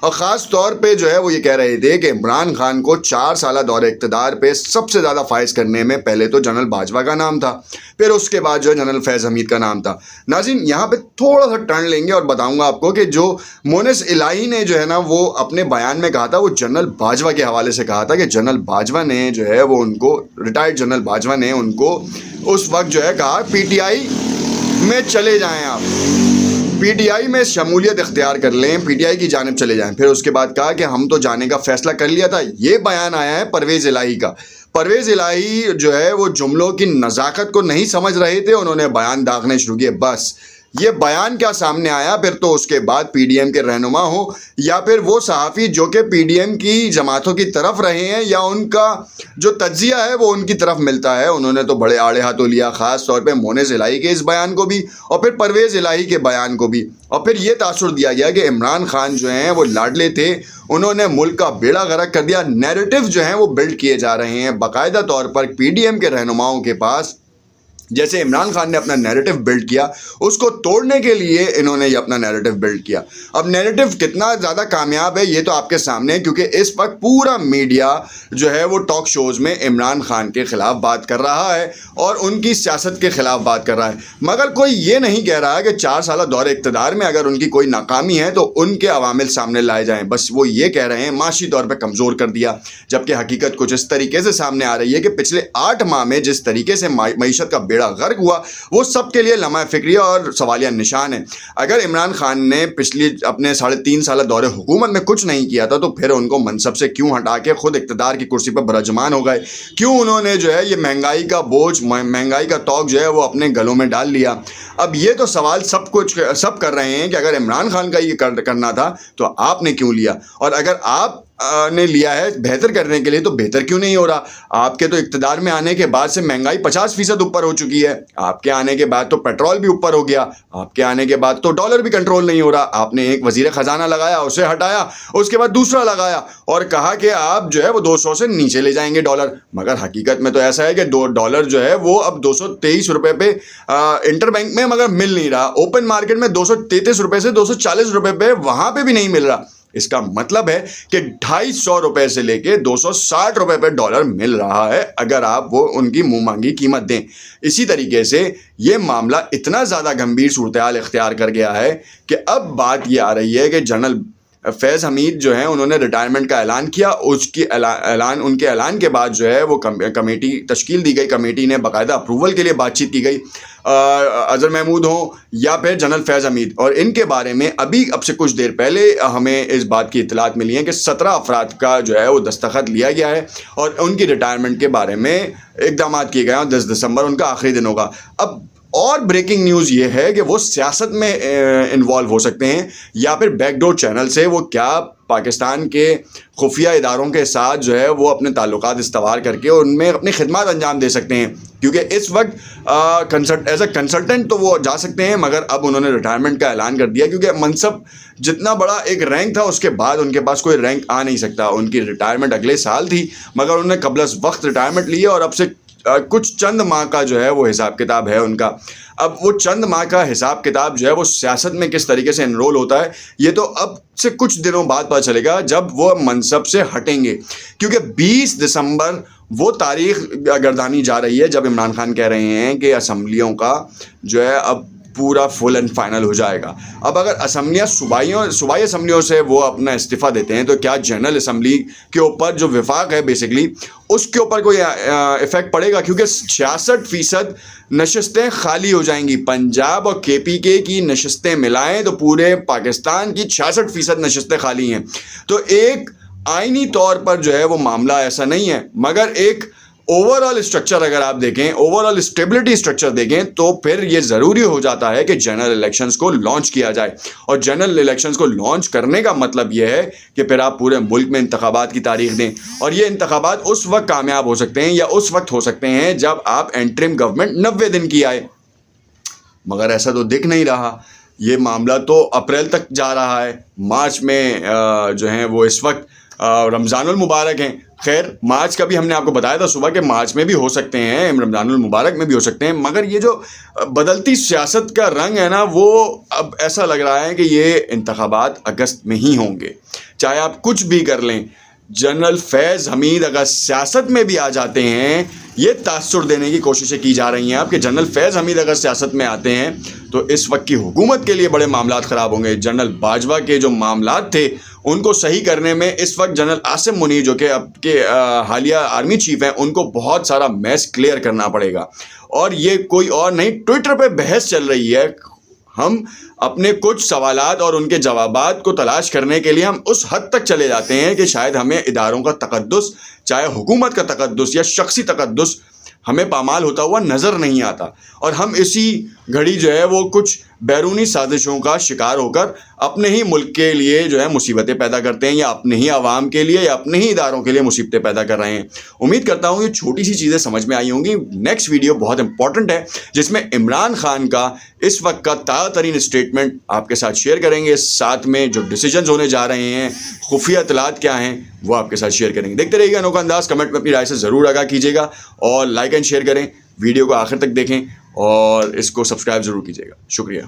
اور خاص طور پہ جو ہے وہ یہ کہہ رہے تھے کہ عمران خان کو 4 سالہ دور اقتدار پہ سب سے زیادہ فائز کرنے میں پہلے تو جنرل باجوہ کا نام تھا، پھر اس کے بعد جو ہے جنرل فیض حمید کا نام تھا۔ ناظرین یہاں پہ تھوڑا سا ٹرن لیں گے اور بتاؤں گا آپ کو کہ جو مونس الہی نے جو ہے نا وہ اپنے بیان میں کہا تھا، وہ جنرل باجوہ کے حوالے سے کہا تھا کہ جنرل باجوہ نے جو ہے وہ ان کو ریٹائرڈ جنرل باجوہ نے ان کو اس وقت جو ہے کہا پی ٹی آئی میں چلے جائیں، آپ پی ٹی آئی میں شمولیت اختیار کر لیں، پی ٹی آئی کی جانب چلے جائیں۔ پھر اس کے بعد کہا کہ ہم تو جانے کا فیصلہ کر لیا تھا۔ یہ بیان آیا ہے پرویز الہی کا۔ پرویز الہی جو ہے وہ جملوں کی نزاکت کو نہیں سمجھ رہے تھے، انہوں نے بیان داغنے شروع کیے۔ بس یہ بیان کیا سامنے آیا، پھر تو اس کے بعد پی ڈی ایم کے رہنما ہوں یا پھر وہ صحافی جو کہ پی ڈی ایم کی جماعتوں کی طرف رہے ہیں یا ان کا جو تجزیہ ہے وہ ان کی طرف ملتا ہے، انہوں نے تو بڑے آڑے ہاتھوں لیا، خاص طور پہ مونس الہی کے اس بیان کو بھی اور پھر پرویز الہی کے بیان کو بھی۔ اور پھر یہ تاثر دیا گیا کہ عمران خان جو ہیں وہ لاڈلے تھے، انہوں نے ملک کا بیڑا غرق کر دیا۔ نیریٹو جو ہیں وہ بلڈ کیے جا رہے ہیں باقاعدہ طور پر پی ڈی ایم کے رہنماؤں کے پاس، جیسے عمران خان نے اپنا نیریٹو بلڈ کیا، اس کو توڑنے کے لیے انہوں نے یہ اپنا نیریٹو بلڈ کیا۔ اب نیریٹو کتنا زیادہ کامیاب ہے یہ تو آپ کے سامنے ہے، کیونکہ اس وقت پورا میڈیا جو ہے وہ ٹاک شوز میں عمران خان کے خلاف بات کر رہا ہے اور ان کی سیاست کے خلاف بات کر رہا ہے، مگر کوئی یہ نہیں کہہ رہا کہ 4 سالہ دور اقتدار میں اگر ان کی کوئی ناکامی ہے تو ان کے عوامل سامنے لائے جائیں۔ بس وہ یہ کہہ رہے ہیں معاشی طور پہ کمزور کر دیا، جبکہ حقیقت کچھ اس طریقے سے سامنے آ رہی ہے کہ پچھلے 8 ماہ میں جس طریقے سے معیشت کا بیڑا غرق ہوا وہ سب کے لیے لمحہ فکریہ اور سوالیہ نشان ہے۔ اگر عمران خان نے پچھلی اپنے 3.5 سالہ دور حکومت میں کچھ نہیں کیا تھا تو پھر ان کو منصب سے کیوں ہٹا کے خود اقتدار کی کرسی پر برجمان ہو گئے؟ کیوں انہوں نے جو ہے یہ مہنگائی کا بوجھ، مہنگائی کا توق جو ہے وہ اپنے گلوں میں ڈال لیا؟ اب یہ تو سوال سب کر رہے ہیں کہ اگر عمران خان کا یہ کرنا تھا تو آپ نے کیوں لیا، اور اگر آپ نے لیا ہے بہتر کرنے کے لیے تو بہتر کیوں نہیں ہو رہا؟ آپ کے تو اقتدار میں آنے کے بعد سے مہنگائی 50% اوپر ہو چکی ہے، آپ کے آنے کے بعد تو پیٹرول بھی اوپر ہو گیا، آپ کے آنے کے بعد تو ڈالر بھی کنٹرول نہیں ہو رہا۔ آپ نے ایک وزیر خزانہ لگایا، اسے ہٹایا، اس کے بعد دوسرا لگایا اور کہا کہ آپ جو ہے وہ 200 سے نیچے لے جائیں گے ڈالر، مگر حقیقت میں تو ایسا ہے کہ $2 جو ہے وہ اب 223 روپے پہ انٹر بینک میں مگر مل نہیں رہا، اوپن مارکیٹ میں 233 روپے سے 240 روپے پہ وہاں پہ بھی نہیں مل رہا۔ اس کا مطلب ہے کہ 250 روپے سے لے کے 260 روپے پہ ڈالر مل رہا ہے اگر آپ وہ ان کی منہ مانگی قیمت دیں۔ اسی طریقے سے یہ معاملہ اتنا زیادہ گمبھیر صورتحال اختیار کر گیا ہے کہ اب بات یہ آ رہی ہے کہ جنرل فیض حمید جو ہیں انہوں نے ریٹائرمنٹ کا اعلان کیا، ان کے اعلان کے بعد جو ہے وہ کمیٹی تشکیل دی گئی، کمیٹی نے باقاعدہ اپروول کے لیے بات چیت کی گئی، اظہر محمود ہوں یا پھر جنرل فیض حمید، اور ان کے بارے میں اب سے کچھ دیر پہلے ہمیں اس بات کی اطلاعات ملی ہیں کہ 17 افراد کا جو ہے وہ دستخط لیا گیا ہے اور ان کی ریٹائرمنٹ کے بارے میں اقدامات کیے گئے ہیں، اور 10 دسمبر ان کا آخری دن ہوگا۔ اب اور بریکنگ نیوز یہ ہے کہ وہ سیاست میں انوالو ہو سکتے ہیں یا پھر بیک ڈور چینل سے وہ کیا پاکستان کے خفیہ اداروں کے ساتھ جو ہے وہ اپنے تعلقات استوار کر کے ان میں اپنی خدمات انجام دے سکتے ہیں، کیونکہ اس وقت ایز اے کنسلٹنٹ تو وہ جا سکتے ہیں، مگر اب انہوں نے ریٹائرمنٹ کا اعلان کر دیا، کیونکہ منصب جتنا بڑا ایک رینک تھا اس کے بعد ان کے پاس کوئی رینک آ نہیں سکتا۔ ان کی ریٹائرمنٹ اگلے سال تھی مگر انہوں نے قبل از وقت ریٹائرمنٹ لی اور اب سے کچھ چند ماہ کا جو ہے وہ حساب کتاب ہے ان کا۔ اب وہ چند ماہ کا حساب کتاب جو ہے وہ سیاست میں کس طریقے سے انرول ہوتا ہے یہ تو اب سے کچھ دنوں بعد پتہ چلے گا جب وہ منصب سے ہٹیں گے، کیونکہ 20 دسمبر وہ تاریخ گردانی جا رہی ہے جب عمران خان کہہ رہے ہیں کہ اسمبلیوں کا جو ہے اب پورا فل اینڈ فائنل ہو جائے گا۔ اب اگر اسمبلیاں صوبائی اسمبلیوں سے وہ اپنا استعفیٰ دیتے ہیں تو کیا جنرل اسمبلی کے اوپر جو وفاق ہے بیسکلی اس کے اوپر کوئی افیکٹ پڑے گا؟ کیونکہ 66% نشستیں خالی ہو جائیں گی۔ پنجاب اور کے پی کے کی نشستیں ملائیں تو پورے پاکستان کی 66% نشستیں خالی ہیں۔ تو ایک آئینی طور پر جو ہے وہ معاملہ ایسا نہیں ہے، مگر ایک اوور آل اسٹرکچر اگر آپ دیکھیں، اوور آل اسٹیبلٹی اسٹرکچر دیکھیں تو پھر یہ ضروری ہو جاتا ہے کہ جنرل الیکشنز کو لانچ کیا جائے، اور جنرل الیکشنز کو لانچ کرنے کا مطلب یہ ہے کہ پھر آپ پورے ملک میں انتخابات کی تاریخ دیں، اور یہ انتخابات اس وقت کامیاب ہو سکتے ہیں یا اس وقت ہو سکتے ہیں جب آپ انٹرم گورنمنٹ 90 دن کی آئے، مگر ایسا تو دکھ نہیں رہا۔ یہ معاملہ تو اپریل تک جا رہا ہے، مارچ میں جو ہیں وہ اس وقت رمضان المبارک ہیں۔ خیر مارچ کا بھی ہم نے آپ کو بتایا تھا صبح کہ مارچ میں بھی ہو سکتے ہیں، رمضان المبارک میں بھی ہو سکتے ہیں، مگر یہ جو بدلتی سیاست کا رنگ ہے نا وہ اب ایسا لگ رہا ہے کہ یہ انتخابات اگست میں ہی ہوں گے۔ چاہے آپ کچھ بھی کر لیں، جنرل فیض حمید اگر سیاست میں بھی آ جاتے ہیں، یہ تاثر دینے کی کوششیں کی جا رہی ہیں آپ کہ جنرل فیض حمید اگر سیاست میں آتے ہیں تو اس وقت کی حکومت کے لیے بڑے معاملات خراب ہوں گے۔ جنرل باجوہ کے جو معاملات تھے ان کو صحیح کرنے میں اس وقت جنرل عاصم منیر جو کہ اب کے حالیہ آرمی چیف ہیں، ان کو بہت سارا میس کلیئر کرنا پڑے گا۔ اور یہ کوئی اور نہیں، ٹویٹر پہ بحث چل رہی ہے، ہم اپنے کچھ سوالات اور ان کے جوابات کو تلاش کرنے کے لیے ہم اس حد تک چلے جاتے ہیں کہ شاید ہمیں اداروں کا تقدس، چاہے حکومت کا تقدس یا شخصی تقدس، ہمیں پامال ہوتا ہوا نظر نہیں آتا، اور ہم اسی گھڑی جو ہے وہ کچھ بیرونی سازشوں کا شکار ہو کر اپنے ہی ملک کے لیے جو ہے مصیبتیں پیدا کرتے ہیں، یا اپنے ہی عوام کے لیے یا اپنے ہی اداروں کے لیے مصیبتیں پیدا کر رہے ہیں۔ امید کرتا ہوں یہ چھوٹی سی چیزیں سمجھ میں آئی ہوں گی۔ نیکسٹ ویڈیو بہت امپورٹنٹ ہے جس میں عمران خان کا اس وقت کا تازہ ترین اسٹیٹمنٹ آپ کے ساتھ شیئر کریں گے، ساتھ میں جو ڈیسیجنز ہونے جا رہے ہیں، خفیہ اطلاعات کیا ہیں، وہ آپ کے ساتھ شیئر کریں گے۔ دیکھتے رہیے گا انوکھا انداز، کمنٹ میں اپنی رائے سے ضرور آگاہ کیجیے گا، اور لائک اینڈ شیئر کریں، ویڈیو کو آخر تک دیکھیں اور اس کو سبسکرائب ضرور کیجیے گا۔ شکریہ۔